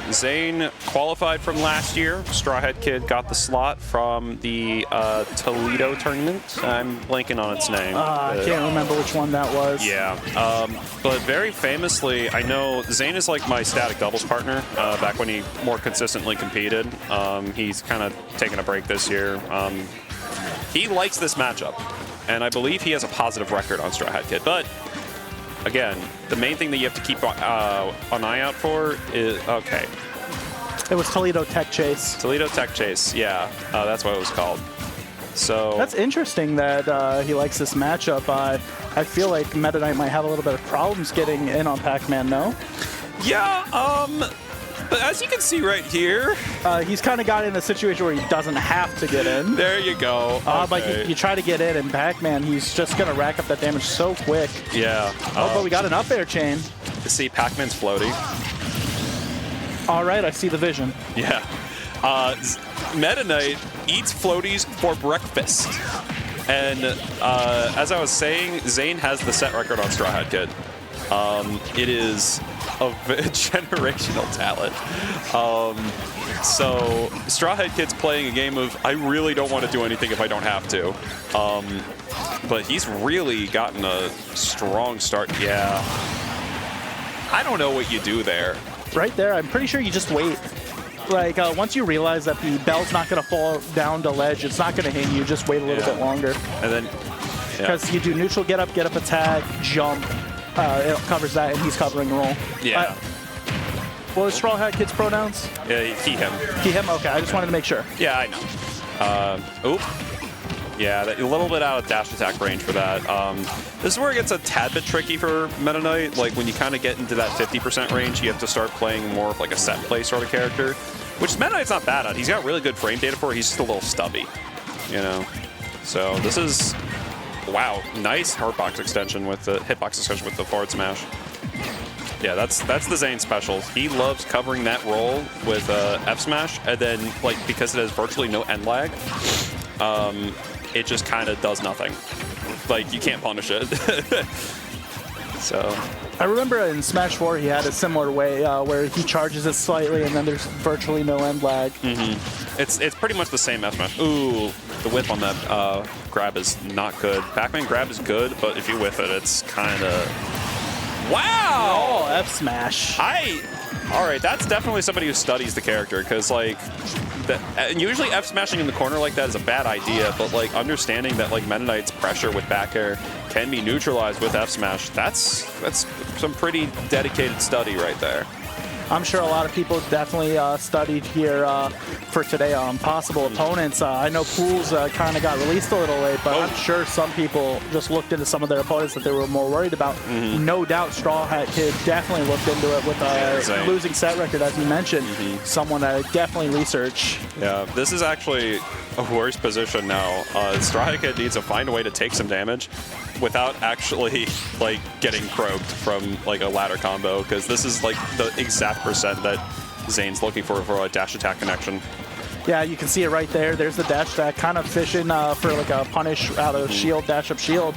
Xane qualified from last year. StrawHatKid got the slot from the Toledo tournament. I'm blanking on its name. I can't remember which one that was. Yeah, but very famously, I know Xane is like my static doubles partner. Back when he more consistently competed, he's kind of taken a break this year. He likes this matchup, and I believe he has a positive record on StrawHatKid. But again, the main thing that you have to keep an eye out for is, okay. It was Toledo Tech Chase. Toledo Tech Chase, yeah, that's what it was called. So that's interesting that he likes this matchup. I feel like Meta Knight might have a little bit of problems getting in on Pac-Man, no? Yeah, but as you can see right here, he's kind of got in a situation where he doesn't have to get in. There you go. Okay. But you try to get in, and Pac-Man, he's just going to rack up that damage so quick. Yeah. But we got an up air chain. See, Pac-Man's floaty. All right, I see the vision. Yeah. Meta Knight eats floaties for breakfast. And as I was saying, Xane has the set record on StrawHatKid. It is a generational talent. So StrawHatKid's playing a game of, I really don't want to do anything if I don't have to. But he's really gotten a strong start. Yeah. I don't know what you do there. Right there, I'm pretty sure you just wait. Like, once you realize that the bell's not going to fall down to ledge, it's not going to hit you, just wait a little bit longer. And then, because you do neutral get up attack, jump. It covers that, and he's covering roll. Yeah. What was StrawHatKid's pronouns? Yeah, he, him. He, him? Okay, I just wanted to make sure. Yeah, I know. Oop. Yeah, a little bit out of dash attack range for that. This is where it gets a tad bit tricky for Meta Knight. Like, when you kind of get into that 50% range, you have to start playing more of like a set play sort of character, which Meta Knight's not bad at. He's got really good frame data for it. He's just a little stubby, you know? So this is, wow, nice hitbox extension with the forward smash. Yeah, that's the Xane special. He loves covering that roll with F smash, and then, like, because it has virtually no end lag, it just kind of does nothing. Like, you can't punish it. So I remember in Smash 4 he had a similar way where he charges it slightly and then there's virtually no end lag. It's pretty much the same F smash. Ooh, the whip on that grab is not good. Pac-Man grab is good, but if you whiff it, it's kind of... Wow! Oh, F smash. All right, that's definitely somebody who studies the character, because like, and usually F smashing in the corner like that is a bad idea, but like understanding that like Meta Knight's pressure with back air can be neutralized with F smash, that's some pretty dedicated study right there. I'm sure a lot of people definitely studied here for today on possible opponents. I know pools kind of got released a little late, but I'm sure some people just looked into some of their opponents that they were more worried about. No doubt StrawHatKid definitely looked into it with a losing set record, as you mentioned. Someone that definitely research. Yeah, this is actually a worse position now. StrawHatKid needs to find a way to take some damage without actually like getting croaked from like a ladder combo, because this is like the exact percent that Xane's looking for a dash attack connection. Yeah, you can see it right there. There's the dash attack, kind of fishing for like a punish out of shield, dash up shield.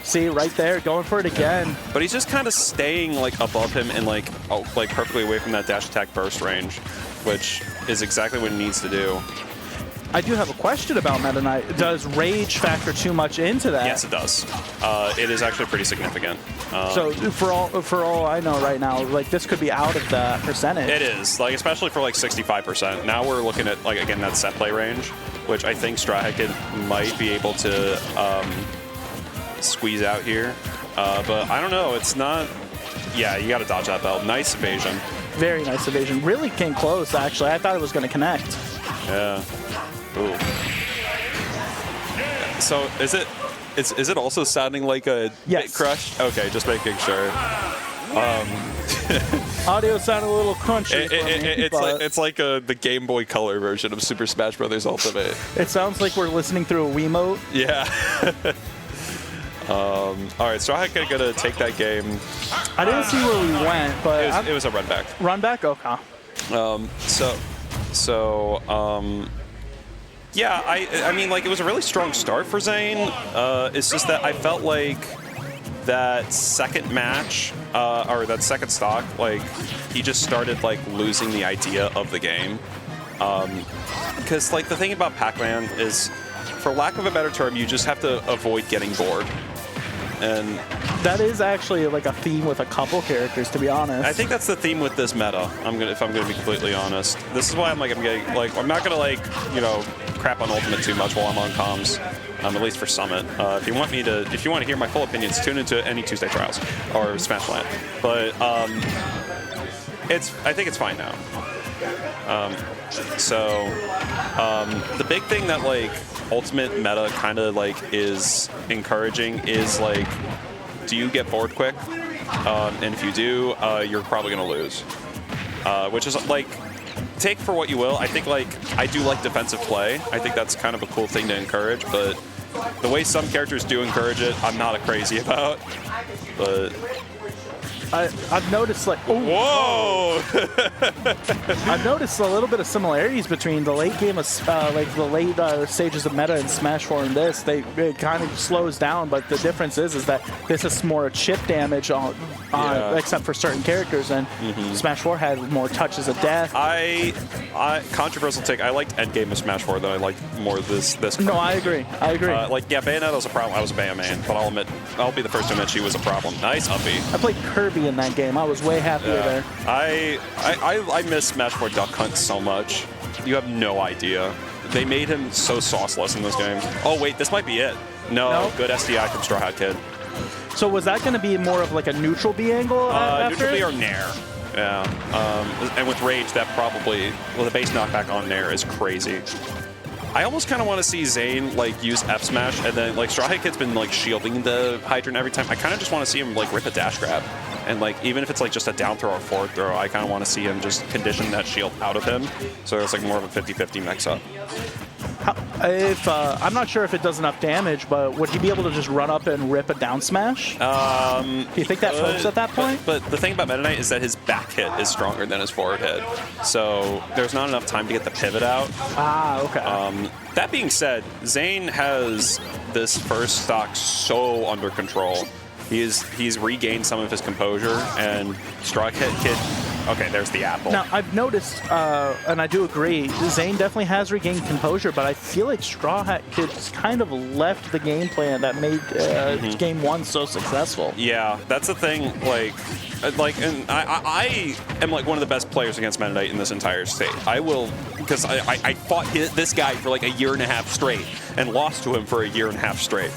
See, right there, going for it again. But he's just kind of staying like above him and like perfectly away from that dash attack burst range, which is exactly what he needs to do. I do have a question about Meta Knight. Does rage factor too much into that? Yes, it does. It is actually pretty significant. So for all I know right now, like this could be out of the percentage. It is, like especially for like 65%. Now we're looking at like again that set play range, which I think StrawHatKid might be able to squeeze out here. But I don't know. It's not. Yeah, you got to dodge that bell. Nice evasion. Very nice evasion. Really came close actually. I thought it was going to connect. Yeah. Ooh. So is it also sounding like a bit crushed? Okay, just making sure. Audio sounded a little crunchy. It's like the Game Boy Color version of Super Smash Bros. Ultimate. It sounds like we're listening through a Wiimote. Yeah. All right, StrawHatKid gonna take that game. I didn't see where we went, but it was a run back. Run back, okay. Yeah, I mean, like, it was a really strong start for Xane. It's just that I felt like that second match, or that second stock, like, he just started, like, losing the idea of the game. Because, like, the thing about Pac-Man is, for lack of a better term, you just have to avoid getting bored. And that is actually like a theme with a couple characters, to be honest. I think that's the theme with this meta. If I'm gonna be completely honest, this is why I'm not gonna like, you know, crap on Ultimate too much while I'm on comms, at least for Summit. If you want to hear my full opinions, tune into any Tuesday Trials or Smashland. But I think it's fine now. The big thing that like Ultimate meta kind of like is encouraging is like, do you get bored quick? And if you do, you're probably gonna lose. Which is like, take for what you will. I think like I do like defensive play. I think that's kind of a cool thing to encourage, but the way some characters do encourage it, I'm not crazy about. But I've noticed like, whoa! I've noticed a little bit of similarities between the late game of like the late stages of meta and Smash 4 and this. It kind of slows down, but the difference is that this is more chip damage on except for certain characters, and Smash 4 had more touches of death. Controversial take. I liked endgame of Smash 4 though. I liked more this. No, I agree. Like, yeah, Bayonetta was a problem. I was a Bayonetta man, but I'll be the first to admit she was a problem. Nice uppy. I played Kirby in that game. I was way happier there. I miss Smash 4 Duck Hunt so much. You have no idea. They made him so sauceless in this game. Oh wait, this might be it. No. Good SDI from StrawHatKid. So was that going to be more of like a neutral B angle after? Neutral B or Nair. Yeah. And with Rage, that probably, well, the base knockback on Nair is crazy. I almost kind of want to see Xane like use F smash, and then like StrawHatKid's been like shielding the Hydrant every time. I kind of just want to see him like rip a dash grab, and like even if it's like just a down throw or forward throw, I kind of want to see him just condition that shield out of him, so it's like more of a 50-50 mix up. I'm not sure if it does enough damage, but would he be able to just run up and rip a down smash? Do you think that hurts at that point? But the thing about Meta Knight is that his back hit is stronger than his forward hit, so there's not enough time to get the pivot out. Okay. That being said, Xane has this first stock so under control. He's regained some of his composure, and StrawHatKid. Okay, there's the apple. Now, I've noticed, and I do agree, Xane definitely has regained composure, but I feel like StrawHatKid kind of left the game plan that made Game 1 so successful. Yeah, that's the thing, and I am like one of the best players against Meta Knight in this entire state. I will, because I fought this guy for like a year and a half straight, and lost to him for a year and a half straight.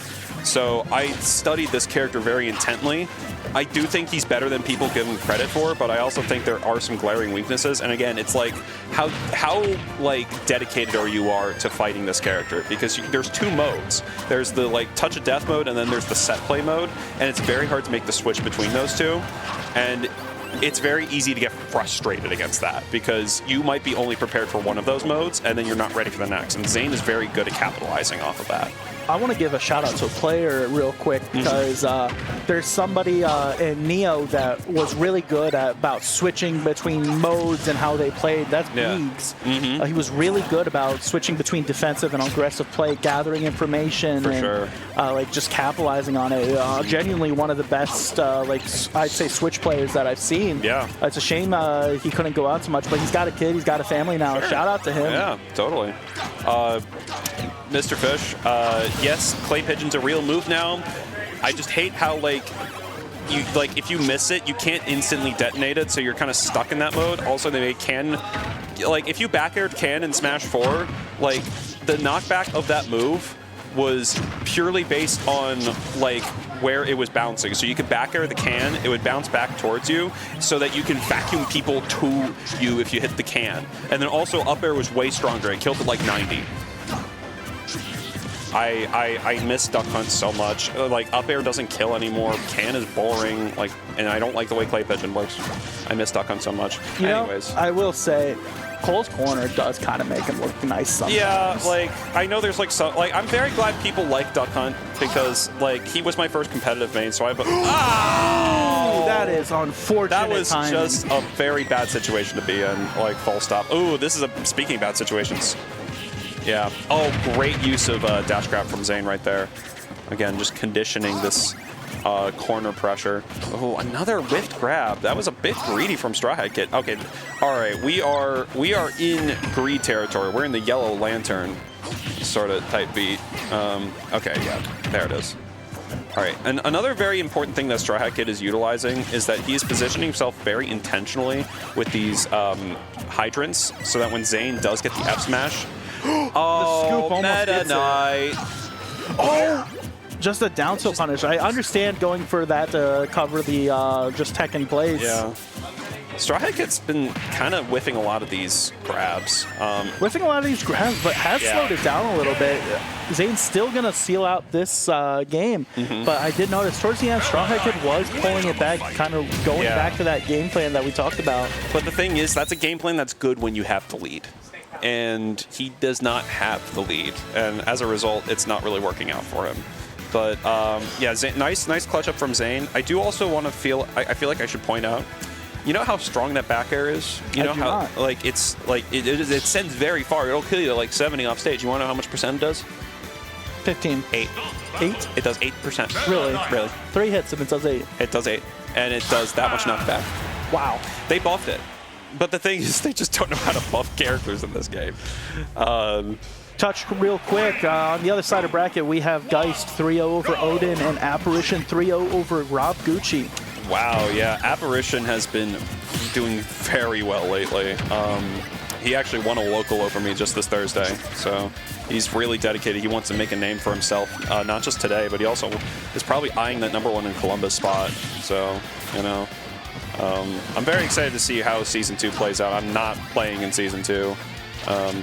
So I studied this character very intently. I do think he's better than people give him credit for, but I also think there are some glaring weaknesses. And again, it's like how like dedicated you are to fighting this character, because there's two modes. There's the like touch of death mode, and then there's the set play mode, and it's very hard to make the switch between those two. And it's very easy to get frustrated against that, because you might be only prepared for one of those modes, and then you're not ready for the next. And Xane is very good at capitalizing off of that. I want to give a shout out to a player real quick, because there's somebody in Neo that was really good at about switching between modes and how they played. That's Beegs. He was really good about switching between defensive and aggressive play, gathering information, like just capitalizing on it. Genuinely one of the best, like I'd say, switch players that I've seen. Yeah, it's a shame he couldn't go out so much, but he's got a kid, he's got a family now. Sure. Shout out to him. Yeah, totally. Mr. Fish, yes, Clay Pigeon's a real move now. I just hate how, like, if you miss it, you can't instantly detonate it, so you're kind of stuck in that mode. Also, they can, like, if you back aired can in Smash 4, like, the knockback of that move was purely based on, like, where it was bouncing. So you could back air the can, it would bounce back towards you, so that you can vacuum people to you if you hit the can. And then also up air was way stronger. It killed at like 90. I miss Duck Hunt so much. Like, up air doesn't kill anymore. Can is boring. Like, and I don't like the way Clay Pigeon works. I miss Duck Hunt so much. Anyways, I will say, Cole's Corner does kind of make him look nice sometimes. Yeah, like, I know there's like some, like, I'm very glad people like Duck Hunt, because like he was my first competitive main, so I have that is unfortunate. That was timing. Just a very bad situation to be in, like, full stop. Ooh, this is speaking of bad situations. Yeah. Oh, great use of dash grab from Xane right there. Again, just conditioning this corner pressure. Oh, another whiffed grab. That was a bit greedy from StrawHatKid. Okay, all right, we are in greed territory. We're in the yellow lantern sort of type beat. Okay, yeah, there it is. All right, and another very important thing that StrawHatKid is utilizing is that he is positioning himself very intentionally with these hydrants, so that when Xane does get the F smash, oh, Meta Knight. Oh, just a down tilt punish. I understand going for that to cover the just tech in place. Yeah. StrawHatKid's been kind of whiffing a lot of these grabs. Whiffing a lot of these grabs, but has slowed it down a little bit. Zane's still going to seal out this game, but I did notice towards the end, StrawHatKid was pulling it back, kind of going back to that game plan that we talked about. But the thing is, that's a game plan that's good when you have the lead. And he does not have the lead, and as a result, it's not really working out for him. But yeah, Xane, nice clutch up from Xane. I do also want to feel, I feel like I should point out, you know how strong that back air is? You know how, like, it's like, it sends very far. It'll kill you to like 70 off stage. You want to know how much percent it does? 15. 8. 8? It does 8%. Really? Really. 3 hits and it does 8. It does 8. And it does that much knockback. Wow. They buffed it. But the thing is, they just don't know how to buff characters in this game. Touch real quick. On the other side of bracket, we have Geist 3-0 over Odin and Apparition 3-0 over Rob Gucci. Wow, yeah. Apparition has been doing very well lately. He actually won a local over me just this Thursday, so he's really dedicated. He wants to make a name for himself, not just today, but he also is probably eyeing that #1 in Columbus spot. So, you know, I'm very excited to see how Season 2 plays out. I'm not playing in Season 2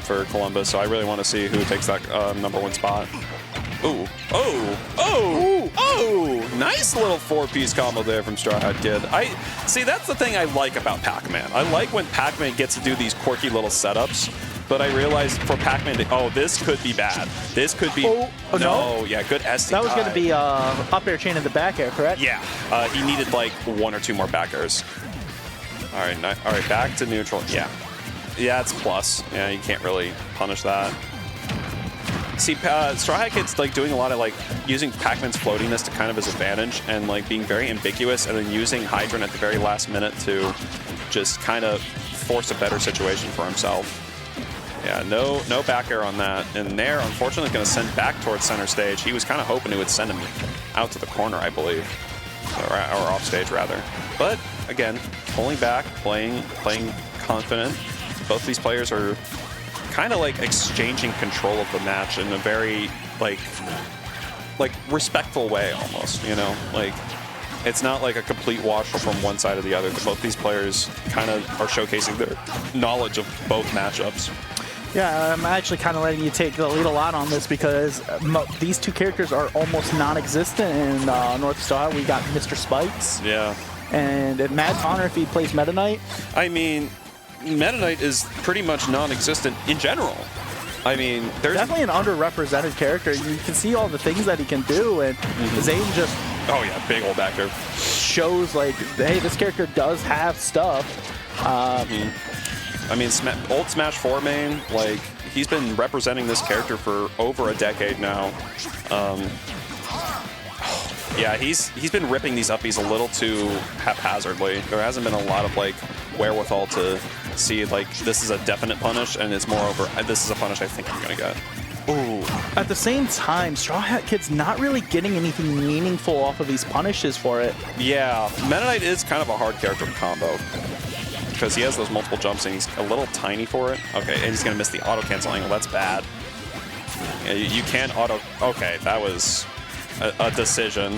for Columbus, so I really want to see who takes that #1 spot. Ooh, oh, oh, oh! Nice little 4-piece combo there from StrawHatKid. See, that's the thing I like about Pac-Man. I like when Pac-Man gets to do these quirky little setups, but I realized for Pac-Man to, oh, this could be bad. This could be, no, yeah, good SD. That was going to be up air chain in the back air, correct? Yeah, he needed like 1 or 2 more back airs. All right, all right, back to neutral. Yeah, yeah, it's plus. Yeah, you can't really punish that. See, StrawHatKid's like doing a lot of like using Pac-Man's floatiness to kind of his advantage and like being very ambiguous and then using Hydrant at the very last minute to just kind of force a better situation for himself. Yeah, no back air on that. And Nair, unfortunately, going to send back towards center stage. He was kind of hoping it would send him out to the corner, I believe. Or off stage, rather. But, again, pulling back, playing confident. Both these players are kind of like exchanging control of the match in a very like respectful way almost, you know, like it's not like a complete wash from one side or the other. Both these players kind of are showcasing their knowledge of both matchups. Yeah, I'm actually kind of letting you take the lead a lot on this because these two characters are almost non-existent in North Star. We got Mr. Spikes. Yeah. And Mad Connor if he plays Meta Knight. I mean, Meta Knight is pretty much non-existent in general. I mean, there's definitely an underrepresented character. You can see all the things that he can do, and Xane just big old back there shows like, hey, this character does have stuff. I mean, old Smash 4 main, like he's been representing this character for over a decade now. Yeah, he's been ripping these uppies a little too haphazardly. There hasn't been a lot of like wherewithal to see like this is a definite punish, and it's moreover this is a punish I think I'm gonna get. Ooh. At the same time, StrawHatKid's not really getting anything meaningful off of these punishes for it. Yeah, Meta Knight is kind of a hard character to combo because he has those multiple jumps and he's a little tiny for it. Okay, and he's gonna miss the auto cancel angle. That's bad. Yeah, you can auto. Okay, that was a decision.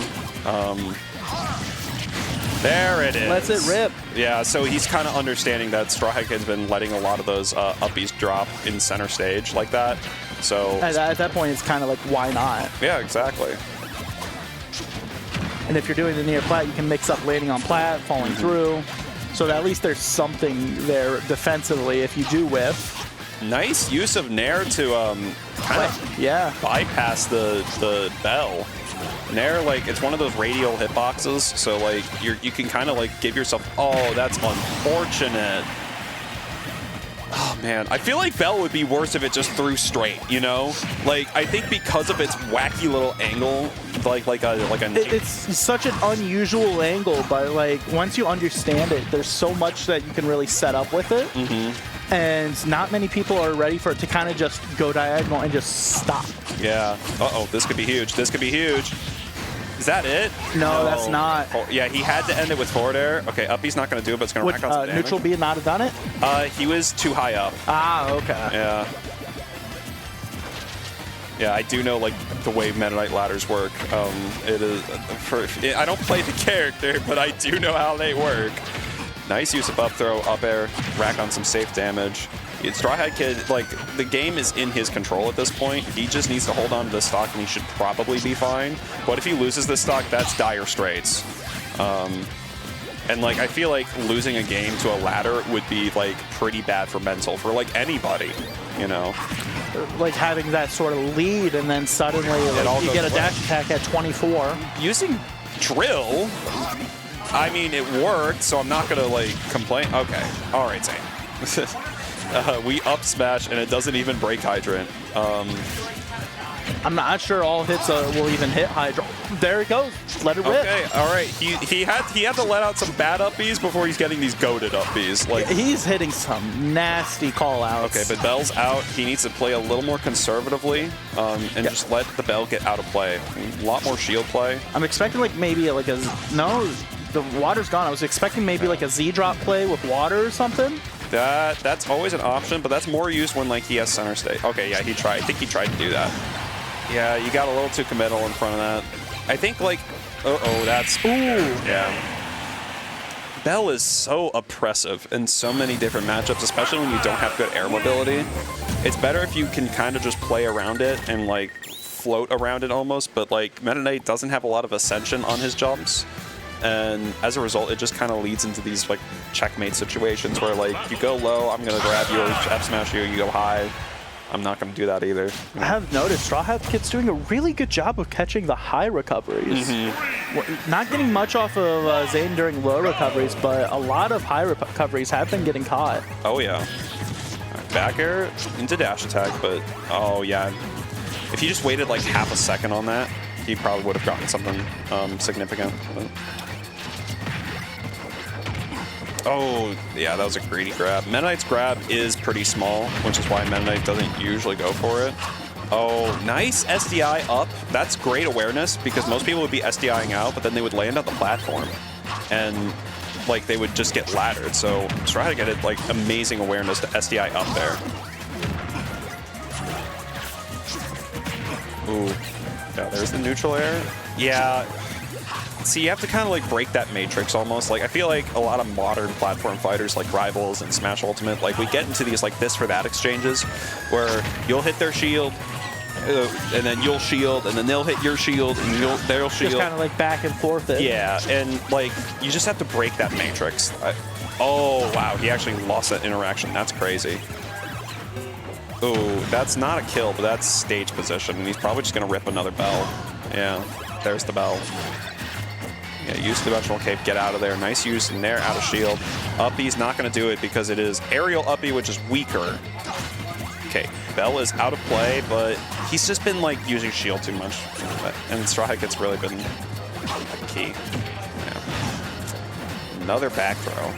There it is. Lets it rip. Yeah, so he's kind of understanding that StrawHatKid's been letting a lot of those uppies drop in center stage like that. So at that point, it's kind of like, why not? Yeah, exactly. And if you're doing the near plat, you can mix up landing on plat, falling through. So that at least there's something there defensively if you do whiff. Nice use of Nair to kind of bypass the bell. Nair, like, it's one of those radial hitboxes, so like you can kind of like give yourself, oh, that's unfortunate. Oh man, I feel like Bell would be worse if it just threw straight, you know? Like, I think because of its wacky little angle, like a it's such an unusual angle, but like once you understand it, there's so much that you can really set up with it. And not many people are ready for it to kind of just go diagonal and just stop. Yeah. Uh-oh, this could be huge. This could be huge. Is that it? No, that's not. Oh, yeah, he had to end it with forward air. Okay, uppy's not going to do it, but it's going to rack on some damage. Neutral B not have done it? He was too high up. Ah, okay. Yeah. Yeah, I do know like the way Meta Knight ladders work. It is I don't play the character, but I do know how they work. Nice use of up throw, up air, rack on some safe damage. StrawHatKid, like, the game is in his control at this point. He just needs to hold on to the stock, and he should probably be fine. But if he loses this stock, that's dire straits. And, like, I feel like losing a game to a ladder would be, like, pretty bad for mental, for, like, anybody, you know? Like, having that sort of lead, and then suddenly like, you get a dash attack at 24. Using drill, I mean, it worked, so I'm not going to, like, complain. Okay. All right, Xane. We up smash, and it doesn't even break Hydrant. I'm not sure all hits will even hit Hydra. There it goes. Let it rip. Okay, all right. He had to let out some bad uppies before he's getting these goated uppies. Like, he's hitting some nasty call-outs. Okay, but Bell's out. He needs to play a little more conservatively and just let the Bell get out of play. A lot more shield play. I'm expecting like maybe like no, the water's gone. I was expecting maybe like a Z-drop play with water or something. That's always an option, but that's more used when like he has center state. Okay, yeah, he tried. I think he tried to do that. Yeah, you got a little too committal in front of that. I think like, that's yeah. Bell is so oppressive in so many different matchups, especially when you don't have good air mobility. It's better if you can kind of just play around it and like float around it almost, but like Meta Knight doesn't have a lot of ascension on his jumps. And as a result, it just kind of leads into these like checkmate situations where like you go low, I'm gonna grab you or F smash you, you go high. I'm not gonna do that either. I have noticed StrawHatKid's doing a really good job of catching the high recoveries. Not getting much off of Xane during low recoveries, but a lot of high recoveries have been getting caught. Oh yeah. Back air into dash attack, but oh yeah. If he just waited like half a second on that, he probably would have gotten something significant. Oh, yeah, that was a greedy grab. Meta Knight's grab is pretty small, which is why Meta Knight doesn't usually go for it. Oh, nice SDI up. That's great awareness, because most people would be SDIing out, but then they would land on the platform. And, like, they would just get laddered. So, try to get it, like, amazing awareness to SDI up there. Ooh. Yeah, there's the neutral air. Yeah. See, you have to kind of like break that matrix almost. Like, I feel like a lot of modern platform fighters like Rivals and Smash Ultimate, like we get into these like this for that exchanges where you'll hit their shield and then you'll shield and then they'll hit your shield and they'll shield. Just kind of like back and forth. Yeah, and like you just have to break that matrix. Oh, wow, he actually lost that interaction. That's crazy. Oh, that's not a kill, but that's stage position. And he's probably just going to rip another Bell. Yeah, there's the Bell. Yeah, use dimensional cape, get out of there. Nice use in there, out of shield. Uppy's not going to do it because it is aerial uppy, which is weaker. Okay, Bell is out of play, but he's just been like using shield too much. And StrawHatKid's really been key. Yeah. Another back throw.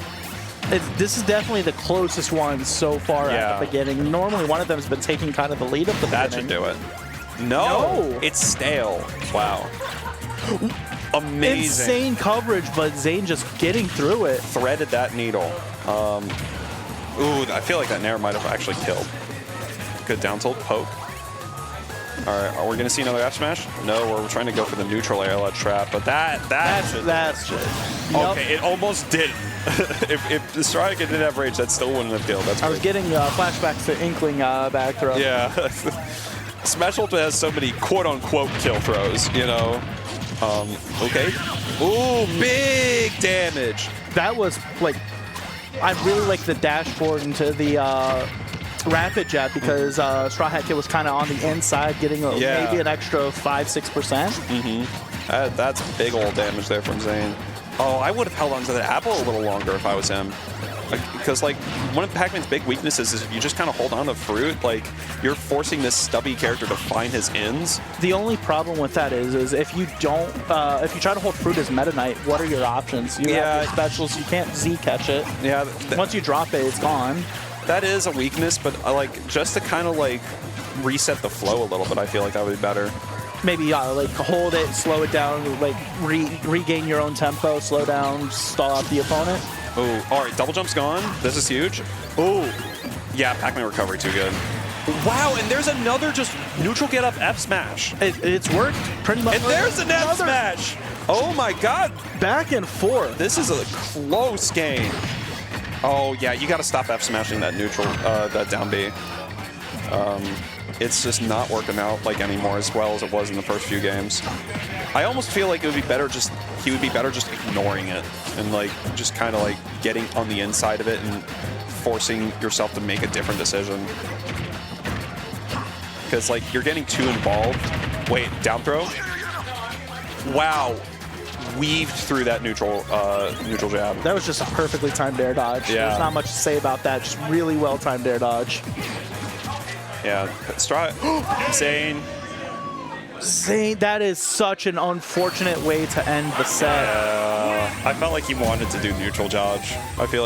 This is definitely the closest one so far at the beginning. Normally one of them has been taking kind of the lead up the beginning. That should do it. No, it's stale. Wow. Amazing. Insane coverage, but Xane just getting through it. Threaded that needle. Ooh, I feel like that Nair might have actually killed. Good down tilt poke. All right, are we going to see another F smash? No, we're trying to go for the neutral air let trap, but that's just. Okay, it almost did. if the StrawHatKid didn't have rage, that still wouldn't have killed. That's I was getting flashbacks to Inkling back throw. Yeah. Smash Ultimate has so many quote-unquote kill throws, you know. Okay. Ooh, big damage. That was like, I really like the dashboard into the rapid jab because StrawHatKid was kind of on the inside, getting maybe an extra 5-6%. That's big old damage there from Xane. Oh, I would have held onto the apple a little longer if I was him. because like one of Pac-Man's big weaknesses is if you just kind of hold on to fruit, like you're forcing this stubby character to find his ends. The only problem with that is if you don't, if you try to hold fruit as Meta Knight, what are your options? You have your specials, you can't Z catch it. Yeah. Once you drop it, it's gone. That is a weakness, but like just to kind of like reset the flow a little bit, I feel like that would be better. Maybe like hold it, slow it down, like regain your own tempo, slow down, stall out the opponent. Oh, all right, double jump's gone. This is huge. Oh, yeah, Pac-Man recovery too good. Wow, and there's another just neutral get up F smash. It's worked pretty much. And there's an F smash. Oh my God. Back and forth. This is a close game. Oh yeah, you got to stop F smashing that neutral, that down B. It's just not working out like anymore as well as it was in the first few games. I almost feel like it would be better he would be better just ignoring it and like just kind of like getting on the inside of it and forcing yourself to make a different decision. Because like you're getting too involved. Wait, down throw? Wow. Weaved through that neutral jab. That was just a perfectly timed air dodge. Yeah. There's not much to say about that. Just really well timed air dodge. Yeah, Xane. Xane, that is such an unfortunate way to end the set. I felt like he wanted to do neutral dodge. I feel